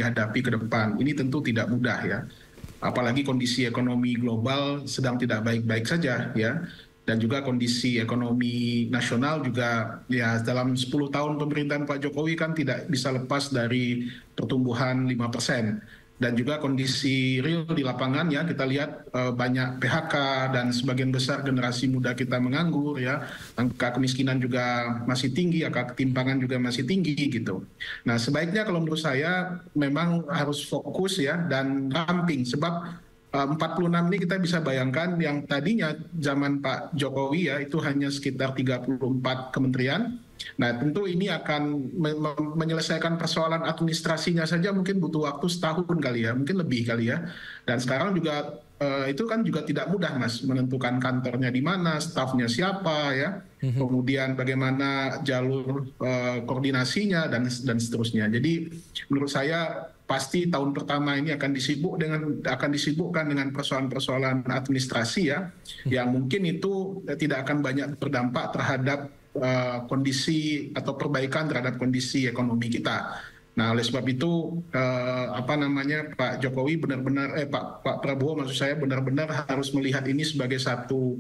dihadapi ke depan. Ini tentu tidak mudah ya. Apalagi kondisi ekonomi global sedang tidak baik-baik saja ya. Dan juga kondisi ekonomi nasional juga ya dalam 10 tahun pemerintahan Pak Jokowi kan tidak bisa lepas dari pertumbuhan 5%. Dan juga kondisi real di lapangan ya, kita lihat banyak PHK dan sebagian besar generasi muda kita menganggur ya, angka kemiskinan juga masih tinggi, angka ketimpangan juga masih tinggi gitu. Nah sebaiknya kalau menurut saya memang harus fokus ya dan ramping, sebab 46 ini kita bisa bayangkan yang tadinya zaman Pak Jokowi ya itu hanya sekitar 34 kementerian. Nah tentu ini akan menyelesaikan persoalan administrasinya saja mungkin butuh waktu setahun kali ya, mungkin lebih kali ya. Dan sekarang juga itu kan juga tidak mudah Mas menentukan kantornya di mana, stafnya siapa ya, kemudian bagaimana jalur koordinasinya dan seterusnya. Jadi menurut saya pasti tahun pertama ini akan disibukkan dengan persoalan-persoalan administrasi ya, yang mungkin itu tidak akan banyak berdampak terhadap kondisi atau perbaikan terhadap kondisi ekonomi kita. Nah, oleh sebab itu Pak Jokowi benar-benar Pak Prabowo maksud saya benar-benar harus melihat ini sebagai satu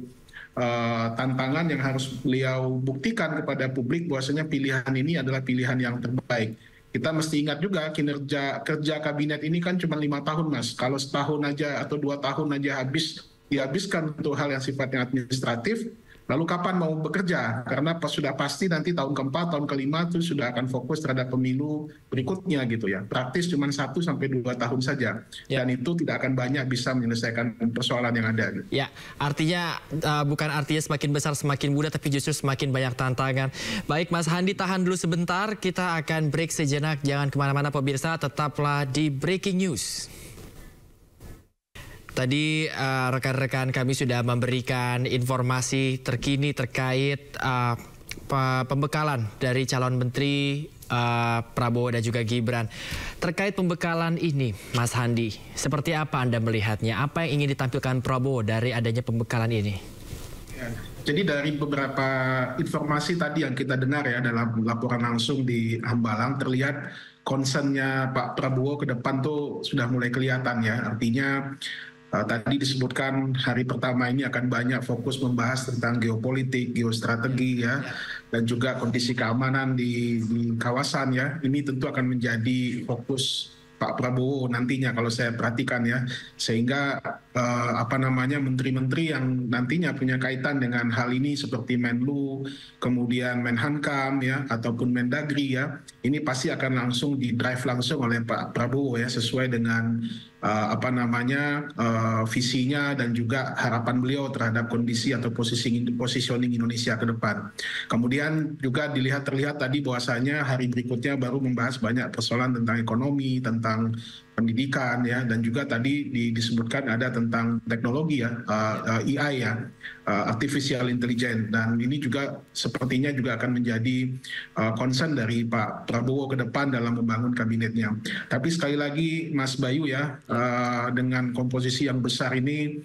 tantangan yang harus beliau buktikan kepada publik bahwasanya pilihan ini adalah pilihan yang terbaik. Kita mesti ingat juga kerja kabinet ini kan cuma 5 tahun Mas. Kalau setahun aja atau 2 tahun aja dihabiskan untuk hal yang sifatnya administratif, lalu kapan mau bekerja? Karena sudah pasti nanti tahun keempat, tahun kelima itu sudah akan fokus terhadap pemilu berikutnya gitu ya. Praktis cuma 1 sampai 2 tahun saja. Ya. Dan itu tidak akan banyak bisa menyelesaikan persoalan yang ada. Gitu. Ya, artinya bukan artinya semakin besar semakin mudah, tapi justru semakin banyak tantangan. Baik Mas Handi, tahan dulu sebentar. Kita akan break sejenak. Jangan kemana-mana pemirsa, tetaplah di Breaking News. Tadi rekan-rekan kami sudah memberikan informasi terkini terkait pembekalan dari calon menteri Prabowo dan juga Gibran. Terkait pembekalan ini, Mas Handi, seperti apa Anda melihatnya? Apa yang ingin ditampilkan Prabowo dari adanya pembekalan ini? Ya, jadi dari beberapa informasi tadi yang kita dengar ya dalam laporan langsung di Hambalang, terlihat concernnya Pak Prabowo ke depan tuh sudah mulai kelihatan ya. Artinya tadi disebutkan hari pertama ini akan banyak fokus membahas tentang geopolitik, geostrategi ya, dan juga kondisi keamanan di kawasan ya. Ini tentu akan menjadi fokus Pak Prabowo nantinya kalau saya perhatikan ya, sehingga menteri-menteri yang nantinya punya kaitan dengan hal ini seperti Menlu, kemudian Menhankam ya, ataupun Mendagri ya, ini pasti akan langsung di-drive langsung oleh Pak Prabowo ya, sesuai dengan visinya dan juga harapan beliau terhadap kondisi atau positioning Indonesia ke depan. Kemudian juga terlihat tadi bahwasanya hari berikutnya baru membahas banyak persoalan tentang ekonomi, tentang pendidikan ya, dan juga tadi disebutkan ada tentang teknologi ya, AI ya, artificial intelligence, dan ini juga sepertinya juga akan menjadi concern dari Pak Prabowo ke depan dalam membangun kabinetnya. Tapi sekali lagi Mas Bayu ya, dengan komposisi yang besar ini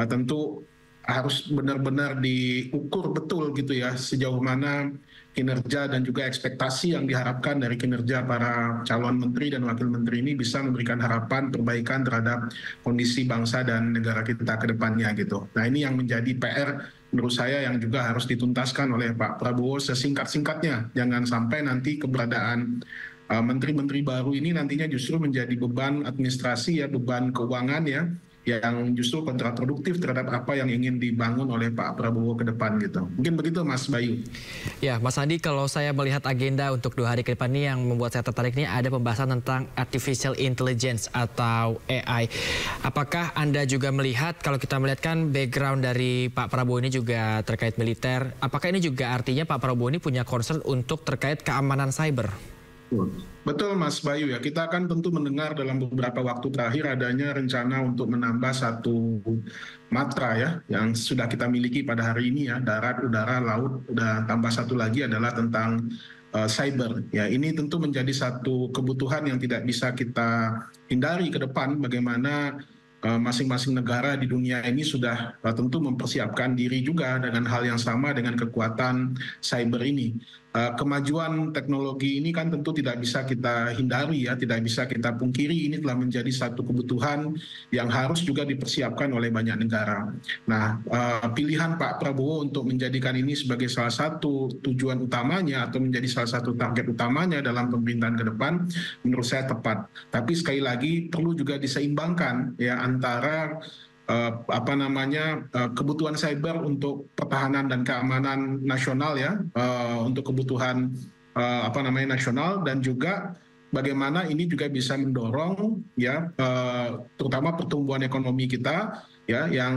tentu harus benar-benar diukur betul gitu ya, sejauh mana kinerja dan juga ekspektasi yang diharapkan dari kinerja para calon menteri dan wakil menteri ini bisa memberikan harapan perbaikan terhadap kondisi bangsa dan negara kita ke depannya gitu. Nah ini yang menjadi PR menurut saya yang juga harus dituntaskan oleh Pak Prabowo sesingkat-singkatnya. Jangan sampai nanti keberadaan menteri-menteri baru ini nantinya justru menjadi beban administrasi ya, beban keuangan ya, yang justru kontraproduktif terhadap apa yang ingin dibangun oleh Pak Prabowo ke depan gitu. Mungkin begitu Mas Bayu. Ya Mas Andi, kalau saya melihat agenda untuk 2 hari ke depan ini yang membuat saya tertarik ini ada pembahasan tentang artificial intelligence atau AI. Apakah Anda juga melihat, kalau kita melihat kan background dari Pak Prabowo ini juga terkait militer, apakah ini juga artinya Pak Prabowo ini punya concern untuk terkait keamanan cyber? Betul Mas Bayu ya, kita akan tentu mendengar dalam beberapa waktu terakhir adanya rencana untuk menambah 1 matra ya yang sudah kita miliki pada hari ini ya, darat, udara, laut, dan tambah 1 lagi adalah tentang cyber ya. Ini tentu menjadi satu kebutuhan yang tidak bisa kita hindari ke depan, bagaimana masing-masing negara di dunia ini sudah tentu mempersiapkan diri juga dengan hal yang sama dengan kekuatan cyber ini. kemajuan teknologi ini kan tentu tidak bisa kita hindari ya, tidak bisa kita pungkiri, ini telah menjadi satu kebutuhan yang harus juga dipersiapkan oleh banyak negara. Nah, pilihan Pak Prabowo untuk menjadikan ini sebagai salah satu tujuan utamanya atau menjadi salah satu target utamanya dalam pemerintahan ke depan, menurut saya tepat. Tapi sekali lagi perlu juga diseimbangkan ya antara kebutuhan cyber untuk pertahanan dan keamanan nasional ya, untuk kebutuhan nasional, dan juga bagaimana ini juga bisa mendorong ya terutama pertumbuhan ekonomi kita ya, yang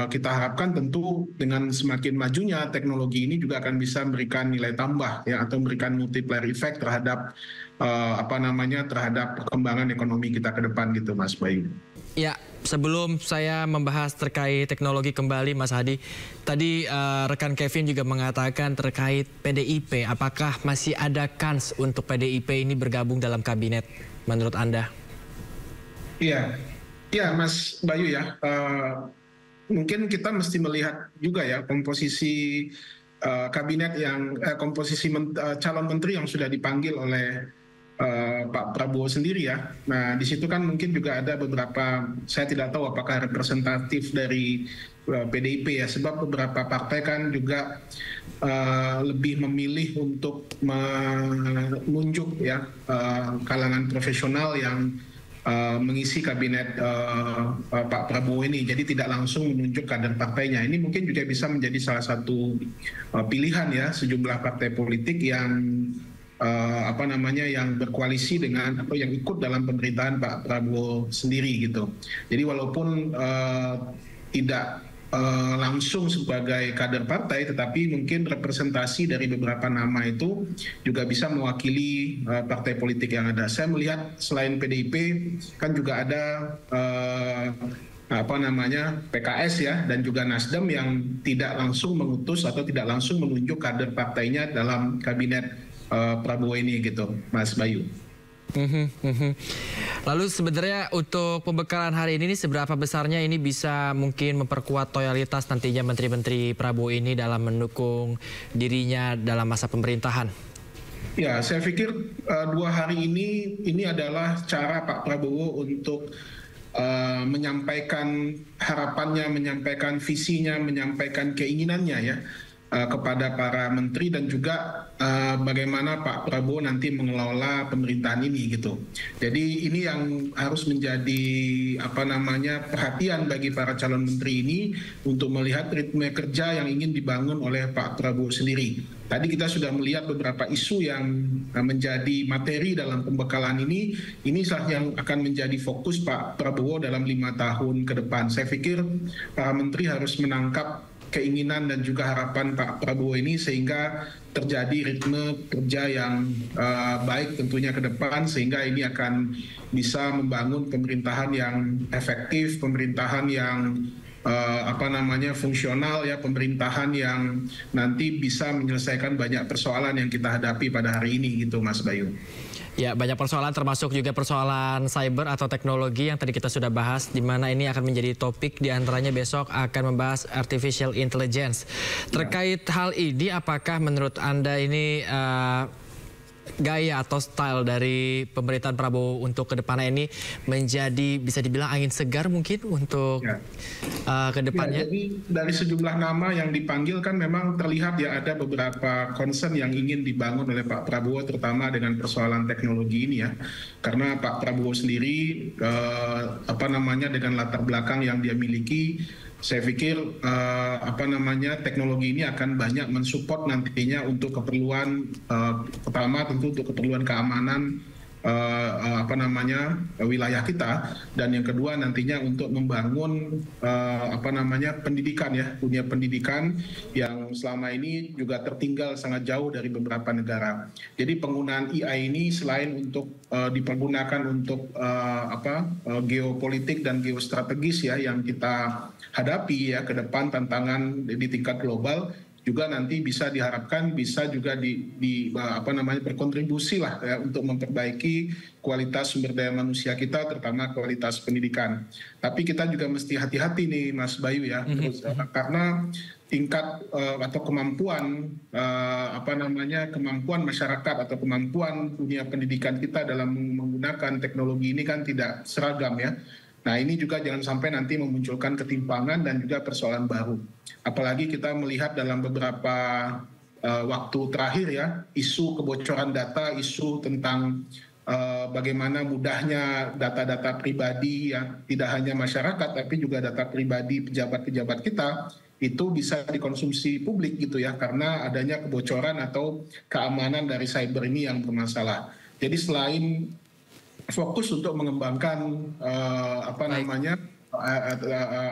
kita harapkan tentu dengan semakin majunya teknologi ini juga akan bisa memberikan nilai tambah ya, atau memberikan multiplier effect terhadap terhadap perkembangan ekonomi kita ke depan gitu, Mas Bayu. Ya, sebelum saya membahas terkait teknologi kembali, Mas Hadi, tadi rekan Kevin juga mengatakan terkait PDIP, apakah masih ada kans untuk PDIP ini bergabung dalam kabinet menurut Anda? Iya, ya Mas Bayu ya, mungkin kita mesti melihat juga ya komposisi kabinet yang calon menteri yang sudah dipanggil oleh Pak Prabowo sendiri ya. Nah, di situ kan mungkin juga ada beberapa, saya tidak tahu apakah representatif dari PDIP ya, sebab beberapa partai kan juga lebih memilih untuk menunjuk ya kalangan profesional yang mengisi kabinet Pak Prabowo ini, jadi tidak langsung menunjuk kader partainya. Ini mungkin juga bisa menjadi salah satu pilihan ya sejumlah partai politik yang yang berkoalisi dengan atau yang ikut dalam pemerintahan Pak Prabowo sendiri gitu. Jadi walaupun tidak langsung sebagai kader partai, tetapi mungkin representasi dari beberapa nama itu juga bisa mewakili partai politik yang ada. Saya melihat selain PDIP kan juga ada PKS ya, dan juga Nasdem yang tidak langsung mengutus atau tidak langsung menunjuk kader partainya dalam kabinet Prabowo ini gitu, Mas Bayu. Lalu sebenarnya untuk pembekalan hari ini seberapa besarnya ini bisa mungkin memperkuat loyalitas nantinya menteri-menteri Prabowo ini dalam mendukung dirinya dalam masa pemerintahan? Ya, saya pikir 2 hari ini adalah cara Pak Prabowo untuk menyampaikan harapannya, menyampaikan visinya, menyampaikan keinginannya ya kepada para menteri, dan juga bagaimana Pak Prabowo nanti mengelola pemerintahan ini gitu. Jadi ini yang harus menjadi perhatian bagi para calon menteri ini untuk melihat ritme kerja yang ingin dibangun oleh Pak Prabowo sendiri. Tadi kita sudah melihat beberapa isu yang menjadi materi dalam pembekalan ini yang akan menjadi fokus Pak Prabowo dalam 5 tahun ke depan. Saya pikir para menteri harus menangkap keinginan dan juga harapan Pak Prabowo ini sehingga terjadi ritme kerja yang baik tentunya ke depan, sehingga ini akan bisa membangun pemerintahan yang efektif, pemerintahan yang fungsional ya, pemerintahan yang nanti bisa menyelesaikan banyak persoalan yang kita hadapi pada hari ini gitu, Mas Bayu. Ya, banyak persoalan termasuk juga persoalan cyber atau teknologi yang tadi kita sudah bahas, di mana ini akan menjadi topik, di antaranya besok akan membahas artificial intelligence. Terkait hal ini, apakah menurut Anda ini gaya atau style dari pemerintahan Prabowo untuk kedepannya ini menjadi bisa dibilang angin segar mungkin untuk kedepannya? Ya, jadi dari sejumlah nama yang dipanggil kan memang terlihat ya ada beberapa concern yang ingin dibangun oleh Pak Prabowo, terutama dengan persoalan teknologi ini ya, karena Pak Prabowo sendiri dengan latar belakang yang dia miliki, saya pikir teknologi ini akan banyak mensupport nantinya untuk keperluan pertama tentu untuk keperluan keamanan wilayah kita, dan yang kedua nantinya untuk membangun pendidikan ya, dunia pendidikan yang selama ini juga tertinggal sangat jauh dari beberapa negara. Jadi penggunaan AI ini selain untuk dipergunakan untuk geopolitik dan geostrategis ya yang kita hadapi ya ke depan, tantangan di tingkat global, juga nanti bisa diharapkan bisa juga berkontribusi lah ya untuk memperbaiki kualitas sumber daya manusia kita, terutama kualitas pendidikan. Tapi kita juga mesti hati-hati nih Mas Bayu ya, karena tingkat atau kemampuan kemampuan masyarakat atau kemampuan dunia pendidikan kita dalam menggunakan teknologi ini kan tidak seragam ya. Nah ini juga jangan sampai nanti memunculkan ketimpangan dan juga persoalan baru. Apalagi kita melihat dalam beberapa waktu terakhir ya, isu kebocoran data, isu tentang bagaimana mudahnya data-data pribadi ya, tidak hanya masyarakat tapi juga data pribadi pejabat-pejabat kita itu bisa dikonsumsi publik gitu ya, karena adanya kebocoran atau keamanan dari cyber ini yang bermasalah. Jadi selain fokus untuk mengembangkan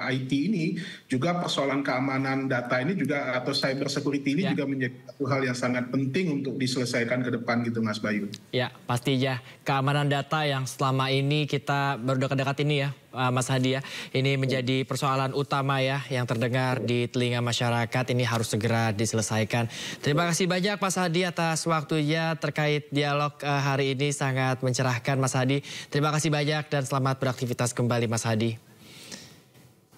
IT ini, juga persoalan keamanan data ini juga atau cyber security ini juga menjadi satu hal yang sangat penting untuk diselesaikan ke depan gitu Mas Bayu. Ya pastinya keamanan data yang selama ini kita baru dekat-dekat ini ya Mas Hadi ya, ini menjadi persoalan utama ya yang terdengar di telinga masyarakat, ini harus segera diselesaikan. Terima kasih banyak Mas Hadi atas waktunya terkait dialog hari ini, sangat mencerahkan Mas Hadi. Terima kasih banyak dan selamat beraktivitas kembali Mas Hadi.